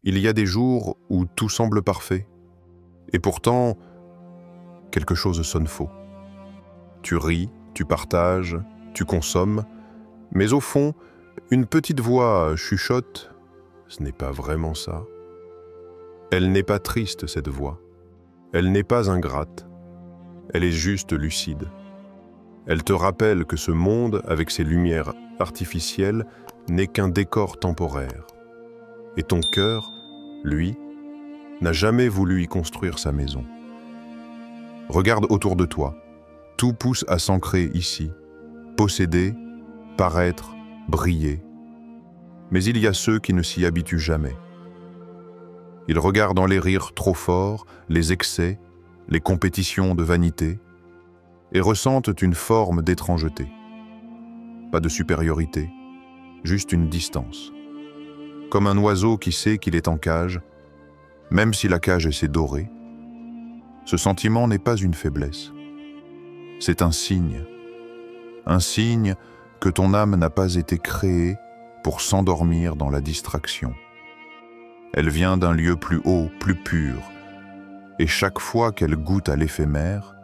Il y a des jours où tout semble parfait, et pourtant, quelque chose sonne faux. Tu ris, tu partages, tu consommes, mais au fond, une petite voix chuchote, ce n'est pas vraiment ça. Elle n'est pas triste, cette voix. Elle n'est pas ingrate. Elle est juste lucide. Elle te rappelle que ce monde, avec ses lumières artificielles, n'est qu'un décor temporaire. Et ton cœur, lui, n'a jamais voulu y construire sa maison. Regarde autour de toi. Tout pousse à s'ancrer ici, posséder, paraître, briller. Mais il y a ceux qui ne s'y habituent jamais. Ils regardent dans les rires trop forts, les excès, les compétitions de vanité, et ressentent une forme d'étrangeté. Pas de supériorité, juste une distance. Comme un oiseau qui sait qu'il est en cage, même si la cage s'est dorée, ce sentiment n'est pas une faiblesse. C'est un signe que ton âme n'a pas été créée pour s'endormir dans la distraction. Elle vient d'un lieu plus haut, plus pur, et chaque fois qu'elle goûte à l'éphémère,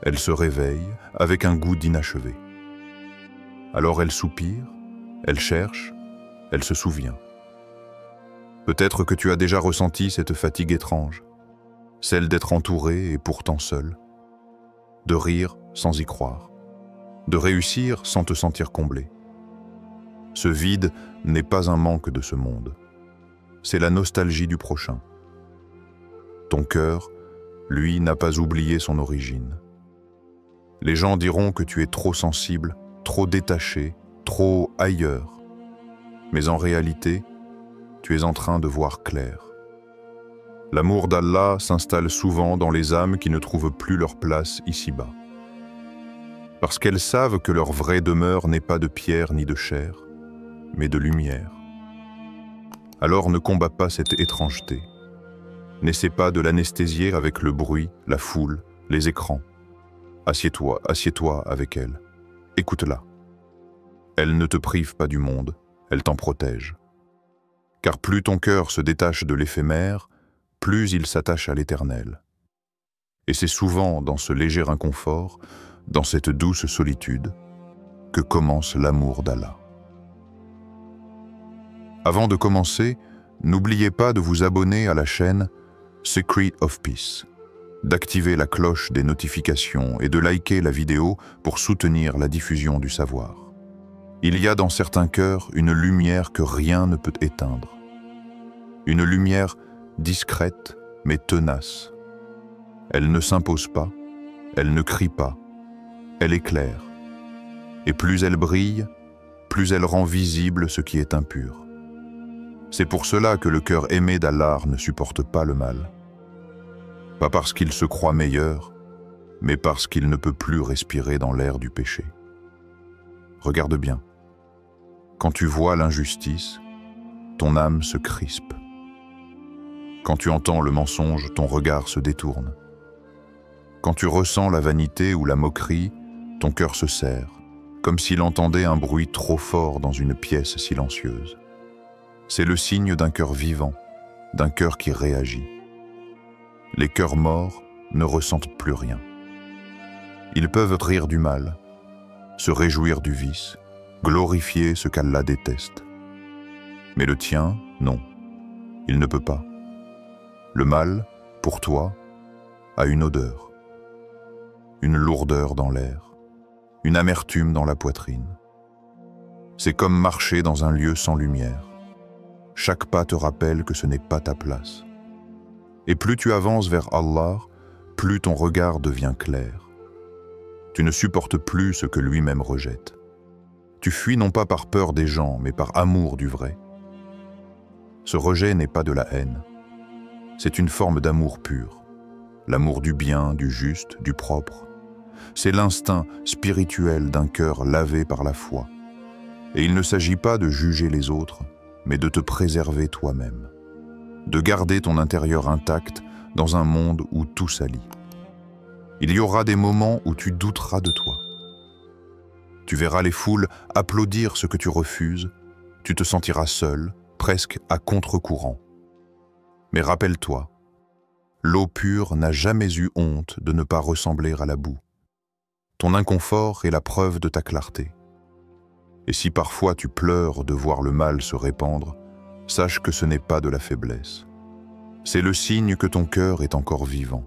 elle se réveille avec un goût d'inachevé. Alors elle soupire, elle cherche, elle se souvient. Peut-être que tu as déjà ressenti cette fatigue étrange, celle d'être entouré et pourtant seul, de rire sans y croire, de réussir sans te sentir comblé. Ce vide n'est pas un manque de ce monde, c'est la nostalgie du prochain. Ton cœur, lui, n'a pas oublié son origine. Les gens diront que tu es trop sensible, trop détaché, trop ailleurs. Mais en réalité, tu es en train de voir clair. L'amour d'Allah s'installe souvent dans les âmes qui ne trouvent plus leur place ici-bas. Parce qu'elles savent que leur vraie demeure n'est pas de pierre ni de chair, mais de lumière. Alors ne combats pas cette étrangeté. N'essaie pas de l'anesthésier avec le bruit, la foule, les écrans. Assieds-toi avec elle. Écoute-la. Elle ne te prive pas du monde, elle t'en protège. Car plus ton cœur se détache de l'éphémère, plus il s'attache à l'éternel. Et c'est souvent dans ce léger inconfort, dans cette douce solitude, que commence l'amour d'Allah. Avant de commencer, n'oubliez pas de vous abonner à la chaîne Secret of Peace, d'activer la cloche des notifications et de liker la vidéo pour soutenir la diffusion du savoir. Il y a dans certains cœurs une lumière que rien ne peut éteindre. Une lumière discrète mais tenace. Elle ne s'impose pas, elle ne crie pas, elle éclaire. Et plus elle brille, plus elle rend visible ce qui est impur. C'est pour cela que le cœur aimé d'Allah ne supporte pas le mal. Pas parce qu'il se croit meilleur, mais parce qu'il ne peut plus respirer dans l'air du péché. Regarde bien. Quand tu vois l'injustice, ton âme se crispe. Quand tu entends le mensonge, ton regard se détourne. Quand tu ressens la vanité ou la moquerie, ton cœur se serre, comme s'il entendait un bruit trop fort dans une pièce silencieuse. C'est le signe d'un cœur vivant, d'un cœur qui réagit. Les cœurs morts ne ressentent plus rien. Ils peuvent rire du mal, se réjouir du vice, glorifier ce qu'Allah déteste. Mais le tien, non, il ne peut pas. Le mal, pour toi, a une odeur, une lourdeur dans l'air, une amertume dans la poitrine. C'est comme marcher dans un lieu sans lumière. Chaque pas te rappelle que ce n'est pas ta place. Et plus tu avances vers Allah, plus ton regard devient clair. Tu ne supportes plus ce que lui-même rejette. Tu fuis non pas par peur des gens, mais par amour du vrai. Ce rejet n'est pas de la haine. C'est une forme d'amour pur. L'amour du bien, du juste, du propre. C'est l'instinct spirituel d'un cœur lavé par la foi. Et il ne s'agit pas de juger les autres, mais de te préserver toi-même. De garder ton intérieur intact dans un monde où tout s'allie. Il y aura des moments où tu douteras de toi. Tu verras les foules applaudir ce que tu refuses, tu te sentiras seul, presque à contre-courant. Mais rappelle-toi, l'eau pure n'a jamais eu honte de ne pas ressembler à la boue. Ton inconfort est la preuve de ta clarté. Et si parfois tu pleures de voir le mal se répandre, sache que ce n'est pas de la faiblesse. C'est le signe que ton cœur est encore vivant.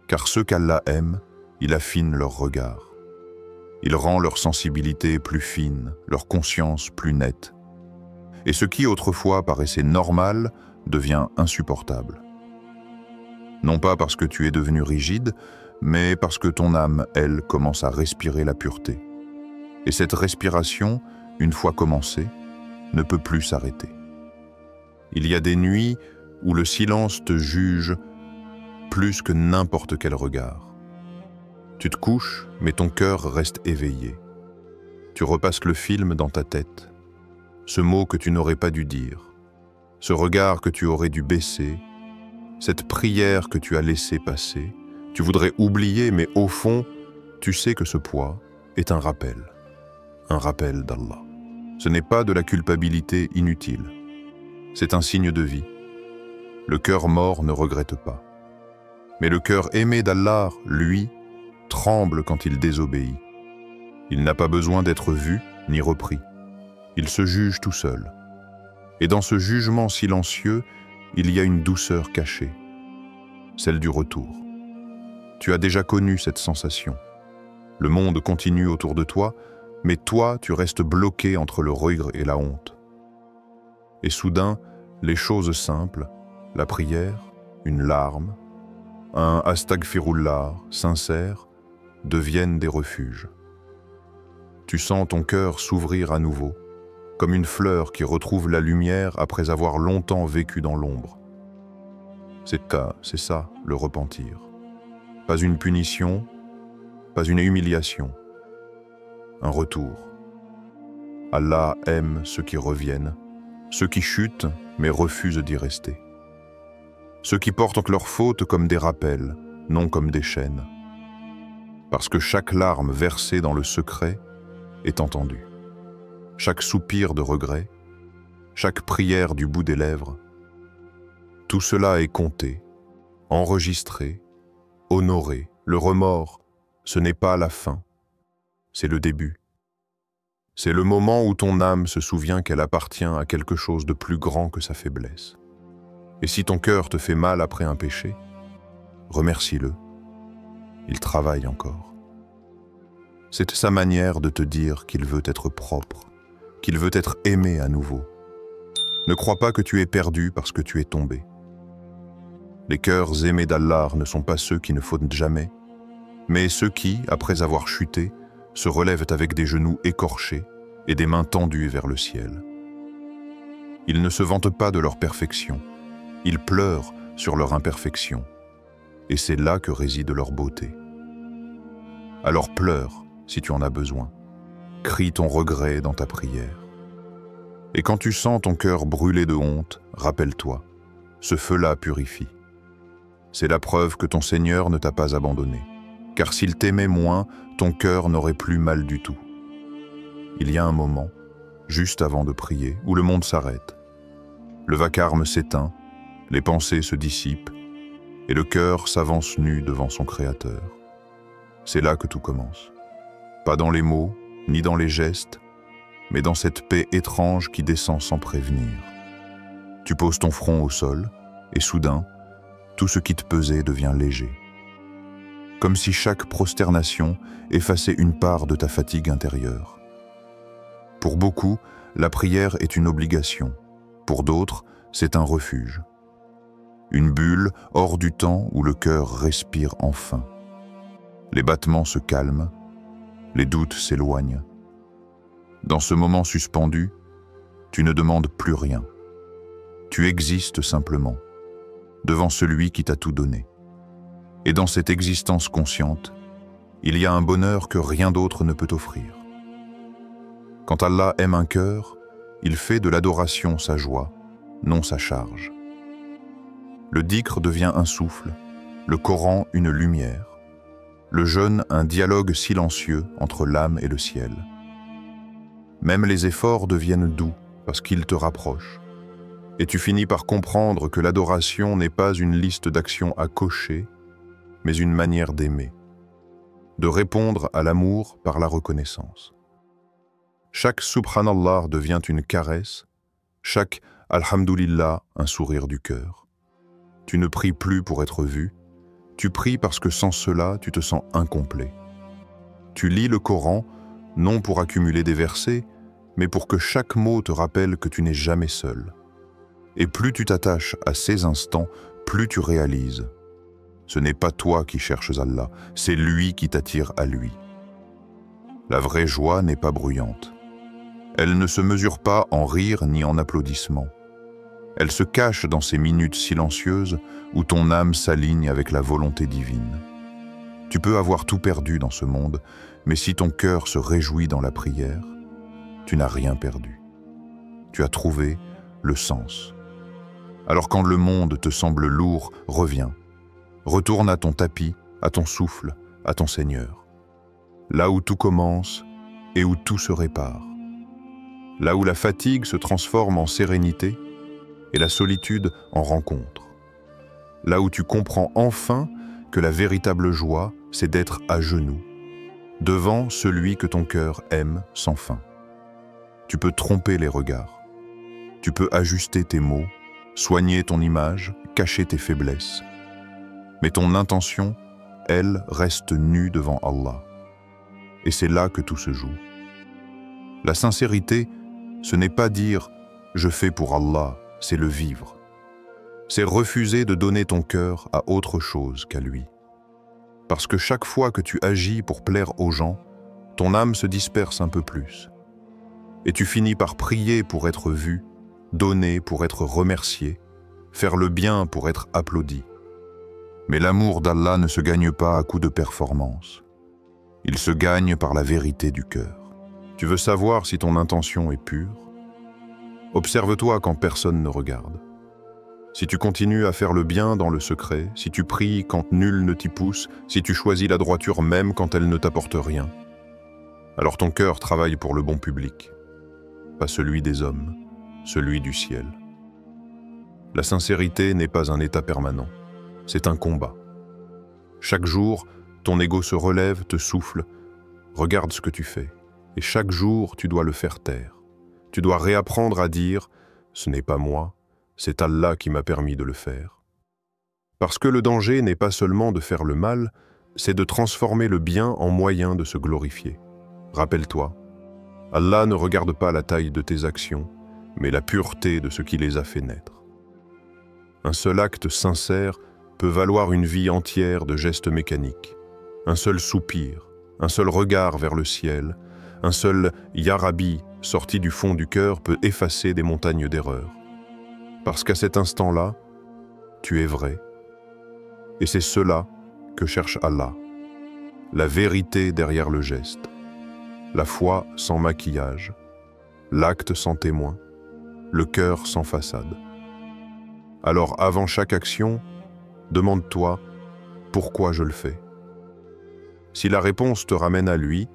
Car ceux qu'Allah aime, il affine leur regard. Il rend leur sensibilité plus fine, leur conscience plus nette. Et ce qui autrefois paraissait normal devient insupportable. Non pas parce que tu es devenu rigide, mais parce que ton âme, elle, commence à respirer la pureté. Et cette respiration, une fois commencée, ne peut plus s'arrêter. Il y a des nuits où le silence te juge plus que n'importe quel regard. Tu te couches, mais ton cœur reste éveillé. Tu repasses le film dans ta tête, ce mot que tu n'aurais pas dû dire, ce regard que tu aurais dû baisser, cette prière que tu as laissé passer. Tu voudrais oublier, mais au fond, tu sais que ce poids est un rappel d'Allah. Ce n'est pas de la culpabilité inutile, c'est un signe de vie. Le cœur mort ne regrette pas. Mais le cœur aimé d'Allah, lui, tremble quand il désobéit. Il n'a pas besoin d'être vu ni repris. Il se juge tout seul. Et dans ce jugement silencieux, il y a une douceur cachée, celle du retour. Tu as déjà connu cette sensation. Le monde continue autour de toi, mais toi, tu restes bloqué entre le regret et la honte. Et soudain, les choses simples, la prière, une larme, un astaghfirullah sincère, deviennent des refuges. Tu sens ton cœur s'ouvrir à nouveau, comme une fleur qui retrouve la lumière après avoir longtemps vécu dans l'ombre. C'est ça, le repentir. Pas une punition, pas une humiliation, un retour. Allah aime ceux qui reviennent, ceux qui chutent mais refusent d'y rester. Ceux qui portent leurs fautes comme des rappels, non comme des chaînes. Parce que chaque larme versée dans le secret est entendue. Chaque soupir de regret, chaque prière du bout des lèvres, tout cela est compté, enregistré, honoré. Le remords, ce n'est pas la fin, c'est le début. C'est le moment où ton âme se souvient qu'elle appartient à quelque chose de plus grand que sa faiblesse. Et si ton cœur te fait mal après un péché, remercie-le. Il travaille encore. C'est sa manière de te dire qu'il veut être propre, qu'il veut être aimé à nouveau. Ne crois pas que tu es perdu parce que tu es tombé. Les cœurs aimés d'Allah ne sont pas ceux qui ne fautent jamais, mais ceux qui, après avoir chuté, se relèvent avec des genoux écorchés et des mains tendues vers le ciel. Ils ne se vantent pas de leur perfection, ils pleurent sur leur imperfection, et c'est là que réside leur beauté. Alors pleure si tu en as besoin, crie ton regret dans ta prière. Et quand tu sens ton cœur brûler de honte, rappelle-toi, ce feu-là purifie. C'est la preuve que ton Seigneur ne t'a pas abandonné, car s'il t'aimait moins, ton cœur n'aurait plus mal du tout. Il y a un moment, juste avant de prier, où le monde s'arrête. Le vacarme s'éteint, les pensées se dissipent, et le cœur s'avance nu devant son Créateur. C'est là que tout commence. Pas dans les mots, ni dans les gestes, mais dans cette paix étrange qui descend sans prévenir. Tu poses ton front au sol, et soudain, tout ce qui te pesait devient léger. Comme si chaque prosternation effaçait une part de ta fatigue intérieure. Pour beaucoup, la prière est une obligation. Pour d'autres, c'est un refuge. Une bulle hors du temps où le cœur respire enfin. Les battements se calment, les doutes s'éloignent. Dans ce moment suspendu, tu ne demandes plus rien. Tu existes simplement, devant celui qui t'a tout donné. Et dans cette existence consciente, il y a un bonheur que rien d'autre ne peut offrir. Quand Allah aime un cœur, il fait de l'adoration sa joie, non sa charge. Le dhikr devient un souffle, le Coran une lumière, le jeûne un dialogue silencieux entre l'âme et le ciel. Même les efforts deviennent doux parce qu'ils te rapprochent. Et tu finis par comprendre que l'adoration n'est pas une liste d'actions à cocher, mais une manière d'aimer, de répondre à l'amour par la reconnaissance. Chaque Subhanallah devient une caresse, chaque Alhamdulillah un sourire du cœur. Tu ne pries plus pour être vu, tu pries parce que sans cela, tu te sens incomplet. Tu lis le Coran, non pour accumuler des versets, mais pour que chaque mot te rappelle que tu n'es jamais seul. Et plus tu t'attaches à ces instants, plus tu réalises. Ce n'est pas toi qui cherches Allah, c'est lui qui t'attire à lui. La vraie joie n'est pas bruyante. Elle ne se mesure pas en rire ni en applaudissements. Elle se cache dans ces minutes silencieuses où ton âme s'aligne avec la volonté divine. Tu peux avoir tout perdu dans ce monde, mais si ton cœur se réjouit dans la prière, tu n'as rien perdu. Tu as trouvé le sens. Alors quand le monde te semble lourd, reviens. Retourne à ton tapis, à ton souffle, à ton Seigneur. Là où tout commence et où tout se répare. Là où la fatigue se transforme en sérénité et la solitude en rencontre. Là où tu comprends enfin que la véritable joie, c'est d'être à genoux, devant celui que ton cœur aime sans fin. Tu peux tromper les regards. Tu peux ajuster tes mots, soigner ton image, cacher tes faiblesses. Mais ton intention, elle, reste nue devant Allah. Et c'est là que tout se joue. La sincérité, ce n'est pas dire « je fais pour Allah », c'est le vivre. C'est refuser de donner ton cœur à autre chose qu'à lui. Parce que chaque fois que tu agis pour plaire aux gens, ton âme se disperse un peu plus. Et tu finis par prier pour être vu, donner pour être remercié, faire le bien pour être applaudi. Mais l'amour d'Allah ne se gagne pas à coup de performance. Il se gagne par la vérité du cœur. Tu veux savoir si ton intention est pure? Observe-toi quand personne ne regarde. Si tu continues à faire le bien dans le secret, si tu pries quand nul ne t'y pousse, si tu choisis la droiture même quand elle ne t'apporte rien, alors ton cœur travaille pour le bon public, pas celui des hommes, celui du ciel. La sincérité n'est pas un état permanent, c'est un combat. Chaque jour, ton ego se relève, te souffle, regarde ce que tu fais, et chaque jour, tu dois le faire taire. Tu dois réapprendre à dire « ce n'est pas moi ». C'est Allah qui m'a permis de le faire. Parce que le danger n'est pas seulement de faire le mal, c'est de transformer le bien en moyen de se glorifier. Rappelle-toi, Allah ne regarde pas la taille de tes actions, mais la pureté de ce qui les a fait naître. Un seul acte sincère peut valoir une vie entière de gestes mécaniques. Un seul soupir, un seul regard vers le ciel, un seul « Ya Rabbi » sorti du fond du cœur peut effacer des montagnes d'erreurs. Parce qu'à cet instant-là, tu es vrai. Et c'est cela que cherche Allah. La vérité derrière le geste. La foi sans maquillage. L'acte sans témoin. Le cœur sans façade. Alors avant chaque action, demande-toi pourquoi je le fais. Si la réponse te ramène à lui,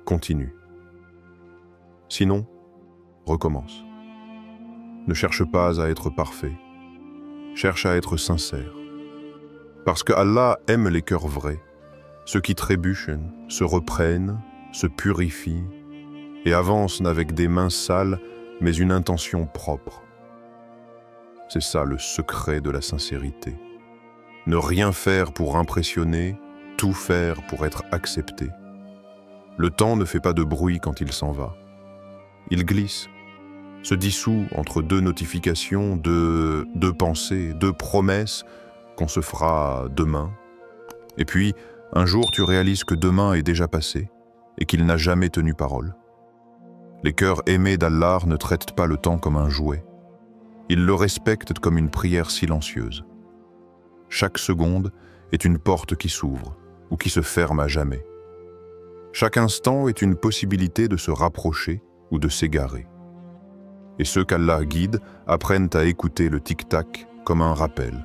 continue. Sinon, recommence. Ne cherche pas à être parfait. Cherche à être sincère. Parce que Allah aime les cœurs vrais, ceux qui trébuchent, se reprennent, se purifient et avancent avec des mains sales, mais une intention propre. C'est ça le secret de la sincérité. Ne rien faire pour impressionner, tout faire pour être accepté. Le temps ne fait pas de bruit quand il s'en va. Il glisse, se dissout entre deux notifications, deux pensées, deux promesses qu'on se fera demain. Et puis, un jour, tu réalises que demain est déjà passé et qu'il n'a jamais tenu parole. Les cœurs aimés d'Allah ne traitent pas le temps comme un jouet. Ils le respectent comme une prière silencieuse. Chaque seconde est une porte qui s'ouvre ou qui se ferme à jamais. Chaque instant est une possibilité de se rapprocher ou de s'égarer. Et ceux qu'Allah guide apprennent à écouter le tic-tac comme un rappel.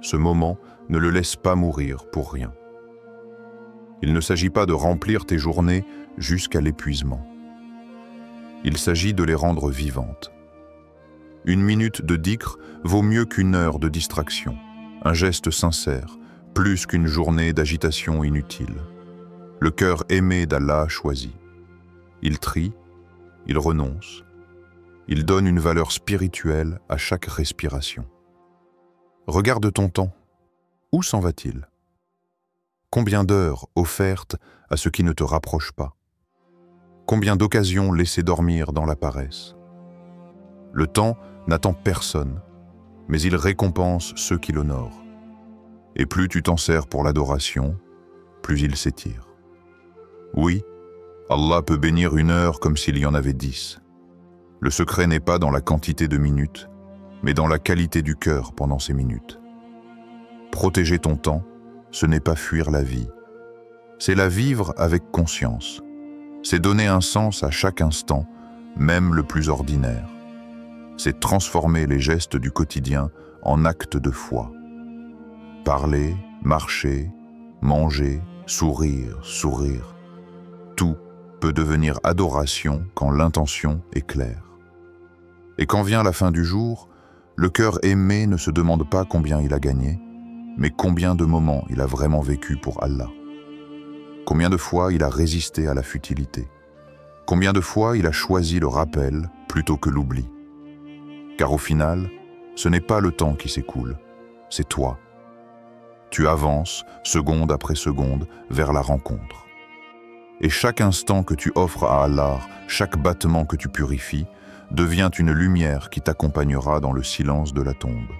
Ce moment ne le laisse pas mourir pour rien. Il ne s'agit pas de remplir tes journées jusqu'à l'épuisement. Il s'agit de les rendre vivantes. Une minute de dhikr vaut mieux qu'une heure de distraction. Un geste sincère, plus qu'une journée d'agitation inutile. Le cœur aimé d'Allah choisit. Il trie, il renonce, il donne une valeur spirituelle à chaque respiration. Regarde ton temps. Où s'en va-t-il? Combien d'heures offertes à ce qui ne te rapproche pas? Combien d'occasions laissées dormir dans la paresse? Le temps n'attend personne, mais il récompense ceux qui l'honorent. Et plus tu t'en sers pour l'adoration, plus il s'étire. Oui, Allah peut bénir une heure comme s'il y en avait 10. Le secret n'est pas dans la quantité de minutes, mais dans la qualité du cœur pendant ces minutes. Protéger ton temps, ce n'est pas fuir la vie. C'est la vivre avec conscience. C'est donner un sens à chaque instant, même le plus ordinaire. C'est transformer les gestes du quotidien en actes de foi. Parler, marcher, manger, sourire. Tout peut devenir adoration quand l'intention est claire. Et quand vient la fin du jour, le cœur aimé ne se demande pas combien il a gagné, mais combien de moments il a vraiment vécu pour Allah. Combien de fois il a résisté à la futilité. Combien de fois il a choisi le rappel plutôt que l'oubli. Car au final, ce n'est pas le temps qui s'écoule, c'est toi. Tu avances, seconde après seconde, vers la rencontre. Et chaque instant que tu offres à Allah, chaque battement que tu purifies, devient une lumière qui t'accompagnera dans le silence de la tombe.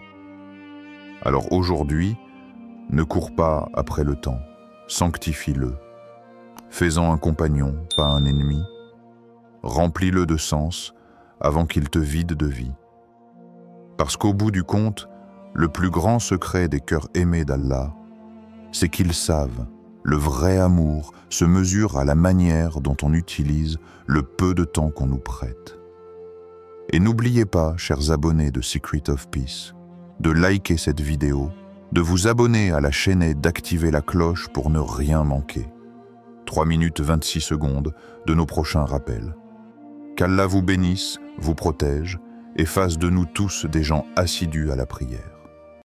Alors aujourd'hui, ne cours pas après le temps, sanctifie-le. Fais-en un compagnon, pas un ennemi. Remplis-le de sens avant qu'il te vide de vie. Parce qu'au bout du compte, le plus grand secret des cœurs aimés d'Allah, c'est qu'ils savent, le vrai amour se mesure à la manière dont on utilise le peu de temps qu'on nous prête. Et n'oubliez pas, chers abonnés de Secret of Peace, de liker cette vidéo, de vous abonner à la chaîne et d'activer la cloche pour ne rien manquer. 3 minutes 26 secondes de nos prochains rappels. Qu'Allah vous bénisse, vous protège et fasse de nous tous des gens assidus à la prière.